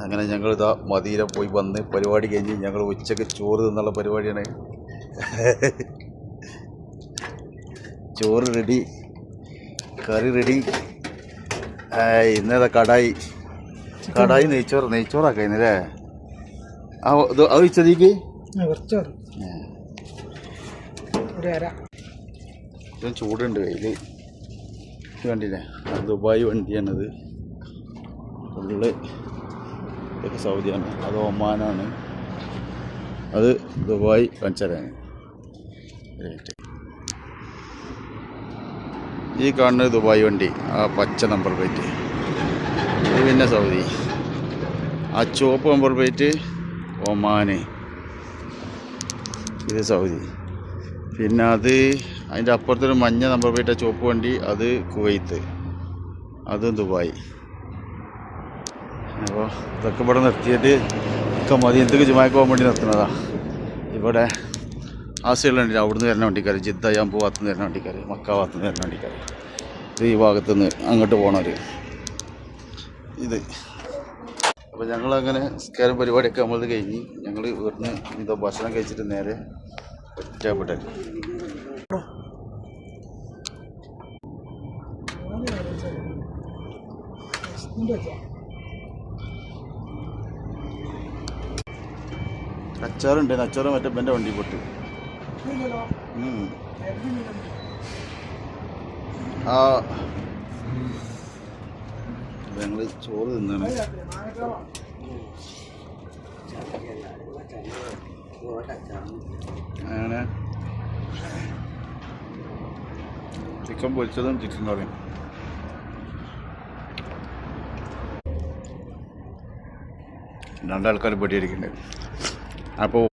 അങ്ങനെ ഞങ്ങൾ ഇതാ മദീന പോയി വന്ന് പരിപാടി കഴിഞ്ഞ് ഞങ്ങൾ ഉച്ചയ്ക്ക് ചോറ് തിന്നുള്ള പരിപാടിയാണ്. ചോറ് റെഡി, കറി റെഡി. ഇന്നേതാ കടായി നെയ്ച്ചോറാക്കുന്നല്ലേ? അത് വെച്ചതീക്ക് ചൂടുണ്ട് കയ്യിൽ. കണ്ടില്ലേ, ദുബായ് വണ്ടിയാണത്. ഫുള്ള് ഇതൊക്കെ സൗദിയാണ്, അത് ഒമാനാണ്, അത് ദുബായ് പഞ്ചറാണ്. ഈ കാണുന്നത് ദുബായ് വണ്ടി, ആ പച്ച നമ്പർ പ്ലേറ്റ്. ഇത് പിന്നെ സൗദി. ആ ചുവപ്പ് നമ്പർ പ്ലേറ്റ് ഒമാന്, ഇത് സൗദി. പിന്നെ അതിൻ്റെ അപ്പുറത്തൊരു മഞ്ഞ നമ്പർ പ്ലേറ്റ് ചുവപ്പ് വണ്ടി, അത് കുവൈത്ത്, അതും ദുബായ്. അപ്പോൾ ഇതൊക്കെ ഇവിടെ നിർത്തിയിട്ട് ഒക്കെ മദീനത്തേക്ക് ജുമാക്ക് പോകാൻ വേണ്ടി നിർത്തുന്നതാണ്. ഇവിടെ ആ സൈഡിലുണ്ട്, അവിടുന്ന് വരുന്ന വണ്ടിക്കാർ, ജിദ്ദ യാമ്പു ഭാഗത്തുനിന്ന് വരുന്ന വണ്ടിക്കാർ, മക്ക ഭാഗത്തുനിന്ന് വരുന്ന വണ്ടിക്കാർ. ഇത് ഈ ഭാഗത്തുനിന്ന് അങ്ങോട്ട് പോകണവർ ഇത്. അപ്പോൾ ഞങ്ങളങ്ങനെ സ്കാരം പരിപാടിയൊക്കെ നമ്മളത് കഴിഞ്ഞ് ഞങ്ങൾ ഇവിടുന്ന് ഇതോ ഭക്ഷണം കഴിച്ചിട്ട് നേരെ ഒറ്റപ്പെട്ടെ. അച്ചാറുണ്ട്, അച്ചാറ് മറ്റേ എൻ്റെ വണ്ടി പൊട്ട്. ആ ഞങ്ങൾ ചോറ് തിന്നാണ്. അങ്ങനെ ചിക്കൻ പൊരിച്ചതും ചിക്കൻ കറിയും. രണ്ടാൾക്കാർ പൊടിയടിക്കുന്നുണ്ട്. അപ്പോൾ